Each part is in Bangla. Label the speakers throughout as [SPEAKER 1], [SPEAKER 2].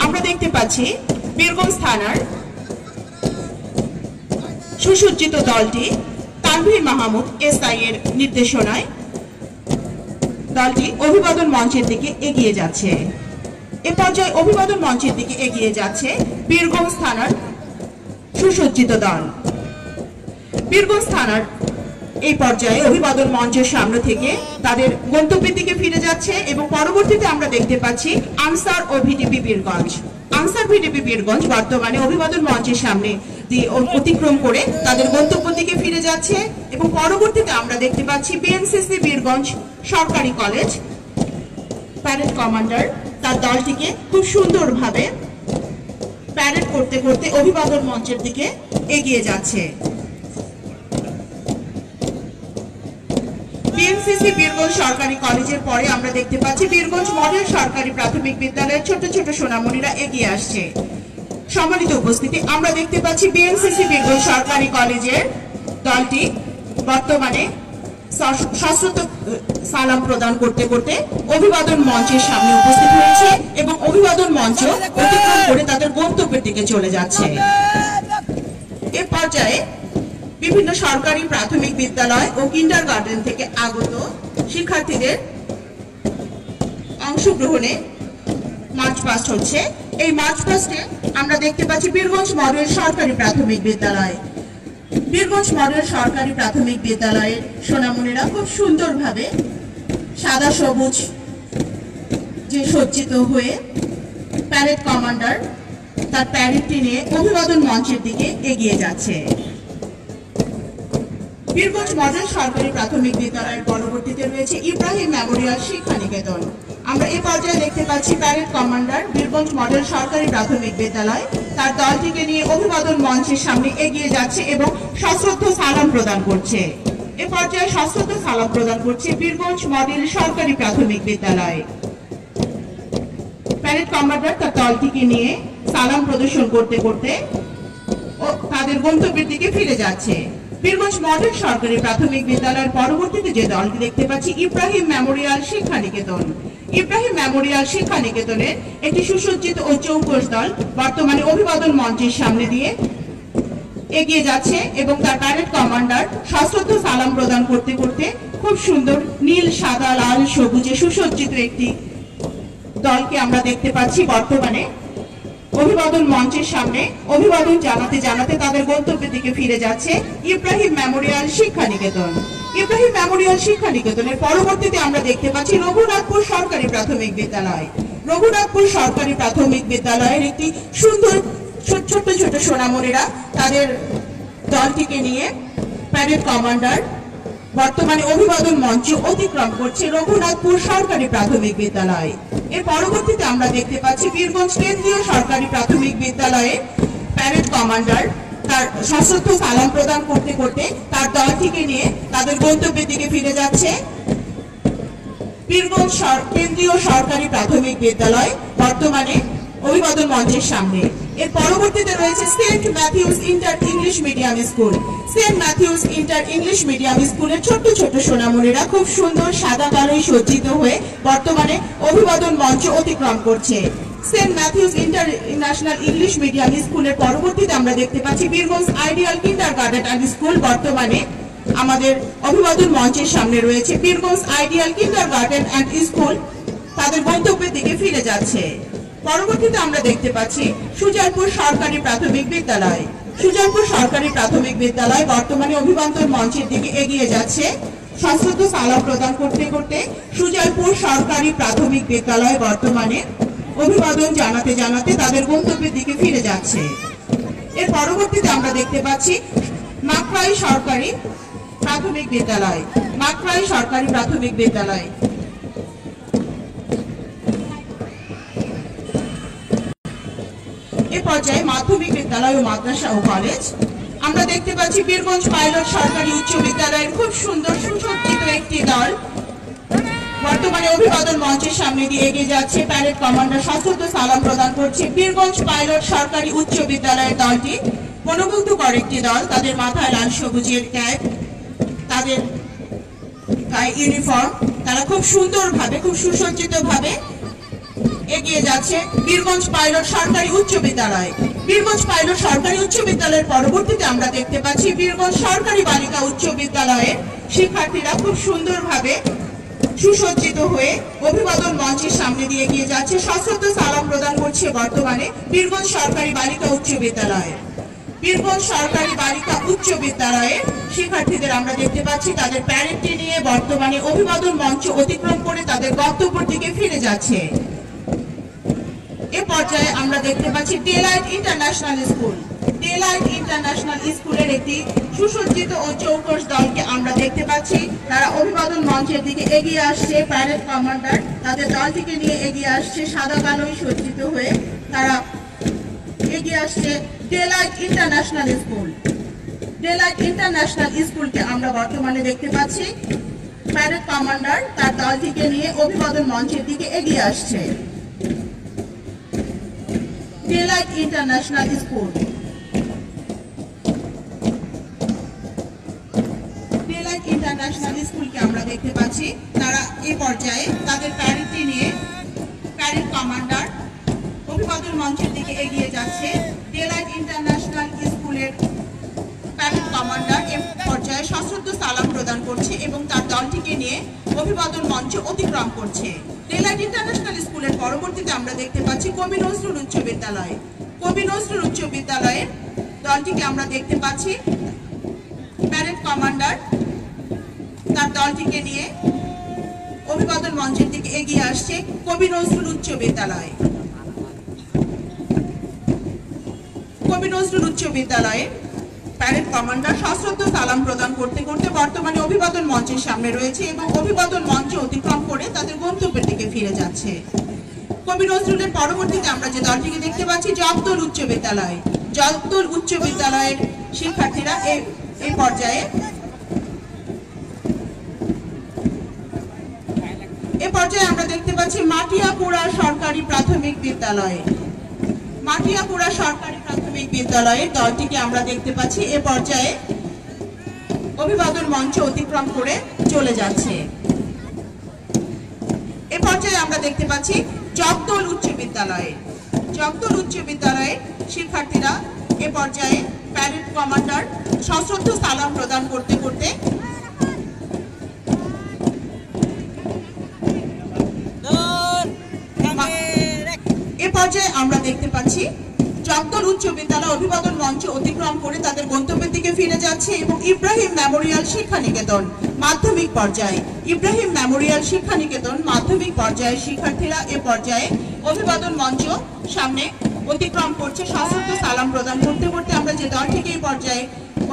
[SPEAKER 1] আমরা দেখতে পাচ্ছি বীরগঞ্জ থানার সুসজ্জিত দলটি তানভীর মাহমুদ এসআই এর নির্দেশনায় দলটি অভিবাদন মঞ্চের দিকে এগিয়ে যাচ্ছে। এ পর্যায়ে অভিবাদন মঞ্চের দিকে এগিয়ে যাচ্ছে বীরগঞ্জ থানার সুসজ্জিত দল। বীরগঞ্জ থানার এই পর্যায়ে অভিবাদন মঞ্চের সামনে থেকে তাদের গন্তব্যের দিকে ফিরে যাচ্ছে এবং পরবর্তীতে আমরা দেখতে পাচ্ছি আনসার ও ভিডিপি বীরগঞ্জ। আনসার ভিডিপি বীরগঞ্জ বর্তমানে অভিবাদন মঞ্চের সামনে দিয়ে অতিক্রম করে তাদের গন্তব্যের দিকে ফিরে যাচ্ছে এবং পরবর্তীতে আমরা দেখতে পাচ্ছি বিএনসিসি বীরগঞ্জ সরকারি কলেজ প্যারেড কমান্ডার তার দলটিকে খুব সুন্দরভাবে প্যারেড করতে করতে অভিবাদন মঞ্চের দিকে এগিয়ে যাচ্ছে। বিএনসিসি বীরগঞ্জ সরকারি কলেজের পরে আমরা দেখতে পাচ্ছি বীরগঞ্জ মডেল সরকারি প্রাথমিক বিদ্যালয়ের ছোট ছোট সোনামণিরা এগিয়ে আসছে। সম্মানিত উপস্থিতি, আমরা দেখতে পাচ্ছি বিএনসিসি বীরগঞ্জ সরকারি কলেজের দলটি বর্তমানে সশ্রদ্ধ সালাম প্রদান করতে করতে অভিবাদন মঞ্চের সামনে উপস্থিত হয়েছে এবং অভিবাদন মঞ্চ অতিক্রম করে তাদের গন্তব্যের দিকে চলে যাচ্ছে। এ পর্যায়ে বিভিন্ন সরকারি প্রাথমিক বিদ্যালয় ও কিন্ডারগার্টেন থেকে আগত শিক্ষার্থীদের অংশগ্রহণে মার্চ পাস্ট হচ্ছে। এই মার্চ পাস্টে আমরা দেখতে পাচ্ছি বীরগঞ্জ মডেল সরকারি প্রাথমিক বিদ্যালয়। বীরগঞ্জ মডেল সরকারি প্রাথমিক বিদ্যালয়ের সোনামণিরা খুব সুন্দরভাবে সাদা সবুজ যে সজ্জিত হয়ে প্যারেড কমান্ডার তার প্যারেডটি নিয়ে অভিবাদন মঞ্চের দিকে এগিয়ে যাচ্ছে। বীরগঞ্জ মডেল সরকারি প্রাথমিক বিদ্যালয়ের পরবর্তীতে রয়েছে ইব্রাহিম মেমোরিয়াল শিক্ষা নিকেতন। আমরা এই পর্যায়ে দেখতে পাচ্ছি প্যারেড কমান্ডার বীরগঞ্জ মডেল সরকারি প্রাথমিক বিদ্যালয় তার দলটিকে নিয়ে অভিবাদন মঞ্চের সামনে এগিয়ে যাচ্ছে এবং সশ্রদ্ধ সালাম প্রদান করছে। এ পর্যায়ে সশ্রদ্ধ সালাম প্রদান করছে বীরগঞ্জ মডেল সরকারি প্রাথমিক বিদ্যালয়। প্যারেড কমান্ডার তার দলটিকে নিয়ে সালাম প্রদর্শন করতে করতে তাদের গন্তব্যের দিকে ফিরে যাচ্ছে। বীরগঞ্জ মডেল সরকারি প্রাথমিক বিদ্যালয়ের পরবর্তীতে যে দলটি দেখতে পাচ্ছি ইব্রাহিম মেমোরিয়াল শিক্ষা নিকেতন। ইব্রাহিম মেমোরিয়াল শিক্ষা নিকেতনের একটি সুসজ্জিত ও চৌকস দল বর্তমানে অভিবাদন মঞ্চের সামনে দিয়ে এগিয়ে যাচ্ছে এবং তার প্যারেড কমান্ডার সশ্রদ্ধ সালাম প্রদান করতে করতে খুব সুন্দর নীল সাদা লাল সবুজে সুসজ্জিত একটি দলকে আমরা দেখতে পাচ্ছি বর্তমানে অভিবাদন মঞ্চের সামনে অভিবাদন জানাতে জানাতে তাদের গন্তব্যের দিকে ফিরে যাচ্ছে ইব্রাহিম মেমোরিয়াল শিক্ষা নিকেতন। ইব্রাহিম মেমোরিয়াল শিক্ষা নিকেতনের পরবর্তীতে আমরা দেখতে পাচ্ছি রঘুনাথপুর সরকারি প্রাথমিক বিদ্যালয়। রঘুনাথপুর সরকারি প্রাথমিক বিদ্যালয়ের একটি সুন্দর ছোট ছোট সোনামণিরা তাদের দলটিকে নিয়ে প্যারেড কমান্ডার বর্তমানে অভিবাদন মঞ্চ অতিক্রম করছে রঘুনাথপুর সরকারি প্রাথমিক বিদ্যালয়। এর পরবর্তীতে আমরা দেখতে পাচ্ছি বীরগঞ্জ কেন্দ্রীয় সরকারি প্রাথমিক বিদ্যালয়ে প্যারেড কমান্ডার তার সশ্রদ্ধ সালাম প্রদান করতে করতে তার দলটিকে নিয়ে তাদের গন্তব্যের দিকে ফিরে যাচ্ছে। বীরগঞ্জ কেন্দ্রীয় সরকারি প্রাথমিক বিদ্যালয় বর্তমানে অভিবাদন মঞ্চের সামনে। এর পরবর্তীতে রয়েছে saint Matthews inter English medium school. Saint Matthews inter English medium স্কুলের ছোট ছোট সোনামণিরা খুব সুন্দর সাদা কালোয় সজ্জিত হয়ে বর্তমানে অভিবাদন মঞ্চ অতিক্রম করছে। Saint Matthews international English medium স্কুলের পরবর্তীতে আমরা দেখতে পাচ্ছি Birganj ideal kindergarten and school বর্তমানে আমাদের অভিবাদন মঞ্চের সামনে রয়েছে। Birganj ideal kindergarten and school তাদের গন্তব্যের দিকে ফিরে যাচ্ছে। পরবর্তীতে আমরা দেখতে পাচ্ছি সুজয়পুর সরকারি প্রাথমিক বিদ্যালয়। সুজয়পুর সরকারি প্রাথমিক বিদ্যালয় বর্তমানে অভিবাদন মঞ্চের দিকে এগিয়ে যাচ্ছে। সশ্রদ্ধ সালাম প্রদান করতে করতে সুজয়পুর সরকারি প্রাথমিক বিদ্যালয় বর্তমানে অভিবাদন জানাতে জানাতে তাদের গন্তব্যের দিকে ফিরে যাচ্ছে। এর পরবর্তীতে আমরা দেখতে পাচ্ছি মাকড়াই সরকারি প্রাথমিক বিদ্যালয়। মাকড়াই সরকারি প্রাথমিক বিদ্যালয় এ পর্যায়ে মাধ্যমিক বিদ্যালয় ও মাদ্রাসা ও কলেজ আমরা দেখতে পাচ্ছি বীরগঞ্জ পাইলট সরকারি উচ্চ বিদ্যালয়ের খুব সুন্দর সুসজ্জিত একটি দল বর্তমানে অভিবাদন মঞ্চের সামনে দিয়ে এগিয়ে যাচ্ছে। প্যারেড কমান্ডার সশ্রদ্ধ সালাম প্রদান করছে। বীরগঞ্জ পাইলট সরকারি উচ্চ বিদ্যালয়ের দলটি মনোমুগ্ধকর একটি দল। তাদের মাথায় লাল সবুজের ক্যাপ, তাদের গায়ে ইউনিফর্ম, তারা খুব সুন্দরভাবে খুব সুসজ্জিত ভাবে এগিয়ে যাচ্ছে বীরগঞ্জ পাইলট সরকারি উচ্চ বিদ্যালয়। বীরগঞ্জ পাইলট সরকারি উচ্চ বিদ্যালয়ের পরবর্তীতে আমরা দেখতে পাচ্ছি বীরগঞ্জ সরকারি বালিকা উচ্চ বিদ্যালয়ের শিক্ষার্থীরা খুব সুন্দরভাবে সুসজ্জিত হয়ে অভিবাদন মঞ্চের সামনে দিয়ে এগিয়ে যাচ্ছে। সশ্রদ্ধ সালাম প্রদান করছে বর্তমানে বীরগঞ্জ সরকারি বালিকা উচ্চ বিদ্যালয়। বীরগঞ্জ সরকারি বালিকা উচ্চ বিদ্যালয়ের শিক্ষার্থীদের আমরা দেখতে পাচ্ছি তাদের প্যারেডটি নিয়ে বর্তমানে অভিবাদন মঞ্চ অতিক্রম করে তাদের গন্তব্যের দিকে ফিরে যাচ্ছে। এ পর্যায়ে আমরা দেখতে পাচ্ছি delight International school. Delight international স্কুলের একটি সুসজ্জিত ও চৌকস দলকে আমরা দেখতে পাচ্ছি। তারা অভিবাদন মঞ্চের দিকে এগিয়ে আসছে। প্যারেড কমান্ডার তাদের দলটিকে নিয়ে এগিয়ে আসছে, সাদা কালোয় সজ্জিত হয়ে তারা এগিয়ে আসছে Delight International school. Delight International স্কুলকে আমরা বর্তমানে দেখতে পাচ্ছি প্যারেড কমান্ডার তার দলটিকে নিয়ে অভিবাদন মঞ্চের দিকে এগিয়ে আসছে। Delight International school. Delight International স্কুলকে আমরা দেখতে পাচ্ছি তারা এই পর্যায়ে তাদের প্যারেডটি নিয়ে প্যারেড কমান্ডার অভিবাদন মঞ্চের দিকে এগিয়ে যাচ্ছে। ডেলাইট ইন্টারন্যাশনাল স্কুলের প্যারেড কমান্ডার এই পর্যায়ে সশ্রদ্ধ সালাম প্রদান করছে এবং তার দলটিকে নিয়ে অভিবাদন মঞ্চ অতিক্রম করছে। ডেলাইট ইন্টারন্যাশনাল স্কুলের পরবর্তীতে আমরা দেখতে পাচ্ছি কবি নজরুল উচ্চ বিদ্যালয়। কবি নজরুল উচ্চ বিদ্যালয়ের দলটিকে আমরা দেখতে পাচ্ছি প্যারেড কমান্ডার তার দলটিকে নিয়ে অভিবাদন মঞ্চের দিকে এগিয়ে আসছে কবি নজরুল উচ্চ বিদ্যালয়। কবি নজরুল উচ্চ বিদ্যালয়ের প্যারেড কমান্ডার সশ্রদ্ধ সালাম প্রদান করতে করতে বর্তমানে অভিবাদন মঞ্চের সামনে রয়েছে এবং অভিবাদন মঞ্চ অতিক্রম করে তাদের গন্তব্যের দিকে ফিরে যাচ্ছে। কবি নজরুলের পরবর্তীতে আমরা যে দলটিকে দেখতে পাচ্ছি জগদল উচ্চ বিদ্যালয়। জগদল উচ্চ বিদ্যালয়ের শিক্ষার্থীরা এই পর্যায়ে আমরা দেখতে পাচ্ছি মাটিয়াপুরা সরকারি প্রাথমিক বিদ্যালয়। মাটিয়াপুরা সরকারি প্রাথমিক বিদ্যালয়ের দলটিকে আমরা দেখতে পাচ্ছি এ পর্যায়ে অভিবাদন মঞ্চ অতিক্রম করে চলে যাচ্ছে। এ পর্যায়ে আমরা দেখতে পাচ্ছি জগদল উচ্চ বিদ্যালয়ে। জগদল উচ্চ বিদ্যালয়ের শিক্ষার্থীরা এ পর্যায়ে প্যারেড কমান্ডার সশ্রদ্ধ সালাম প্রদান করতে করতে এ পর্যায়ে আমরা দেখতে পাচ্ছি জগদল উচ্চ বিদ্যালয় অভিবাদন মঞ্চ অতিক্রম করে তাদের গন্তব্যের দিকে ফিরে যাচ্ছে এবং ইব্রাহিম মেমোরিয়াল শিক্ষা নিকেতন মাধ্যমিক পর্যায়ে ইব্রাহিম মেমোরিয়াল শিক্ষা নিকেতন মাধ্যমিক পর্যায়ের শিক্ষার্থীরা এ পর্যায়ে অভিবাদন মঞ্চ সামনে অতিক্রম করছে। সশ্রদ্ধ সালাম প্রদান করতে করতে আমরা যে দলটিকে এই পর্যায়ে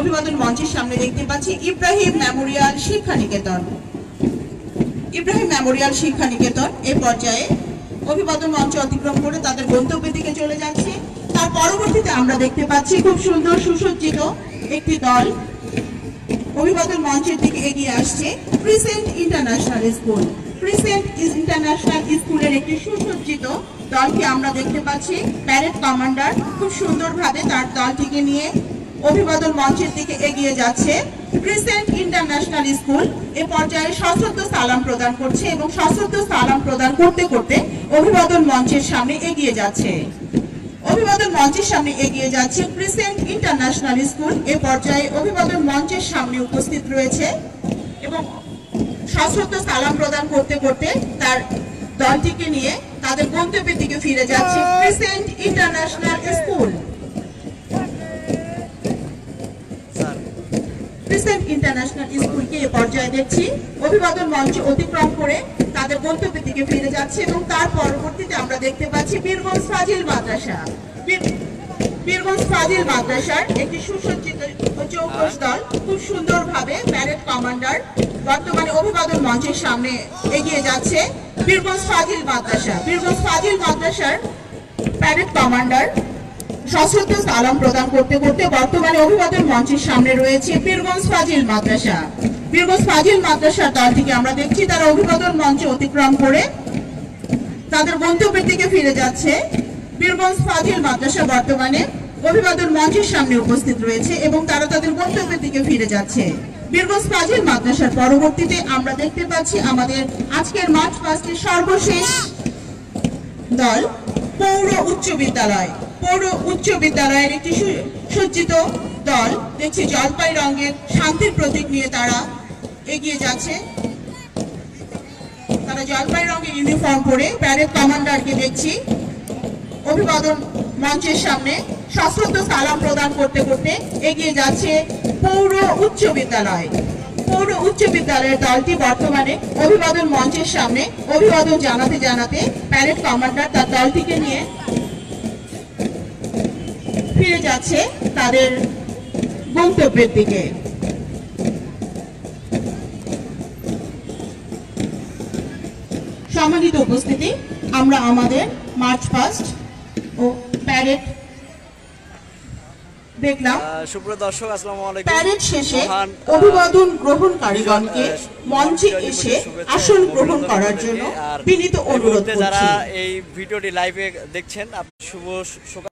[SPEAKER 1] অভিবাদন মঞ্চের সামনে দেখতে পাচ্ছি ইব্রাহিম মেমোরিয়াল শিক্ষা নিকেতন। ইব্রাহিম মেমোরিয়াল শিক্ষা নিকেতন এ পর্যায়ে অভিবাদন মঞ্চ অতিক্রম করে তাদের গন্তব্যের দিকে চলে যাচ্ছে। তার পরবর্তীতে আমরা দেখতে পাচ্ছি খুব সুন্দর সুসজ্জিত একটি দল অভিবাদন মঞ্চের দিকে এগিয়ে আসছে crescent International school. Crescent international স্কুলের একটি সুসজ্জিত দলকে আমরা দেখতে পাচ্ছি প্যারেড কমান্ডার খুব সুন্দরভাবে তার দলটিকে নিয়ে অভিবাদন মঞ্চের দিকে এগিয়ে যাচ্ছে। ক্রিসেন্ট ইন্টারন্যাশনাল স্কুল এ পর্যায়ে সশ্রদ্ধ সালাম প্রদান করছে এবং সশ্রদ্ধ সালাম প্রদান করতে করতে অভিবাদন মঞ্চের সামনে এগিয়ে যাচ্ছে। অভিবাদন মঞ্চের সামনে এগিয়ে যাচ্ছে ক্রিসেন্ট ইন্টারন্যাশনাল স্কুল। এ পর্যায়ে অভিবাদন মঞ্চের সামনে উপস্থিত রয়েছে এবং সশ্রদ্ধ সালাম প্রদান করতে করতে তার দলটিকে নিয়ে তাদের গন্তব্যের দিকে ফিরে যাচ্ছে Crescent International school. Crescent International স্কুলকে এ পর্যায়ে দেখছি অভিবাদন মঞ্চ অতিক্রম করে তাদের গন্তব্যের দিকে ফিরে যাচ্ছে এবং তার পরবর্তীতে আমরা দেখতে পাচ্ছি বীরগঞ্জ ফাজিল মাদ্রাসা। বীরগঞ্জ ফাজিল মাদ্রাসার একটি সুসজ্জিত চৌকস দল খুব সুন্দরভাবে প্যারেড কমান্ডার বর্তমানে অভিবাদন মঞ্চের সামনে এগিয়ে যাচ্ছে বীরগঞ্জ ফাজিল মাদ্রাসা। বীরগঞ্জ ফাজিল মাদ্রাসার প্যারেড কমান্ডার সশ্রদ্ধ সালাম প্রদান করতে করতে বর্তমানে অভিবাদন মঞ্চের সামনে রয়েছে বীরগঞ্জ ফাজিল মাদ্রাসা। বীরগঞ্জ ফাজিল মাদ্রাসার দলটিকে আমরা দেখছি তারা অভিবাদন মঞ্চ অতিক্রম করে তাদের গন্তব্যের দিকে ফিরে যাচ্ছে। বীরগঞ্জ ফাজিল মাদ্রাসা বর্তমানে অভিবাদন মঞ্চের সামনে উপস্থিত রয়েছে এবং তারা তাদের গন্তব্যের দিকে ফিরে যাচ্ছে। বীরগঞ্জ ফাজিল মাদ্রাসার পরবর্তীতে আমরা দেখতে পাচ্ছি আমাদের আজকের মার্চ পাস্টের সর্বশেষ দল পৌর উচ্চ বিদ্যালয়। পৌর উচ্চ বিদ্যালয়ের একটি সজ্জিত দল দেখছি জলপাই রঙের শান্তির প্রতীক নিয়ে তারা এগিয়ে যাচ্ছে। তারা জলপাই রঙের ইউনিফর্ম পরে প্যারেড কমান্ডারকে দেখছি অভিবাদন মঞ্চের সামনে সশ্রদ্ধ সালাম প্রদান করতে করতে এগিয়ে যাচ্ছে পৌর উচ্চ বিদ্যালয়। পৌর উচ্চ বিদ্যালয়ের দলটি বর্তমানে অভিবাদন মঞ্চের সামনে অভিবাদন জানাতে জানাতে প্যারেড কমান্ডার তার দলটিকে নিয়ে ফিরে যাচ্ছে তাদের গন্তব্যের দিকে। সম্মানিত উপস্থিতি, আমরা আমাদের মার্চ পাস্ট ও প্যারেড দেখলাম।
[SPEAKER 2] সুপ্রিয় দর্শক, আসসালামু আলাইকুম।
[SPEAKER 1] প্যারেড শেষে অভিবাদন গ্রহণকারীগণকে মঞ্চে এসে আসন গ্রহণ করার জন্য বিনীত অনুরোধ করছি।
[SPEAKER 2] যারা এই ভিডিওটি লাইভে দেখছেন, শুভ সকাল।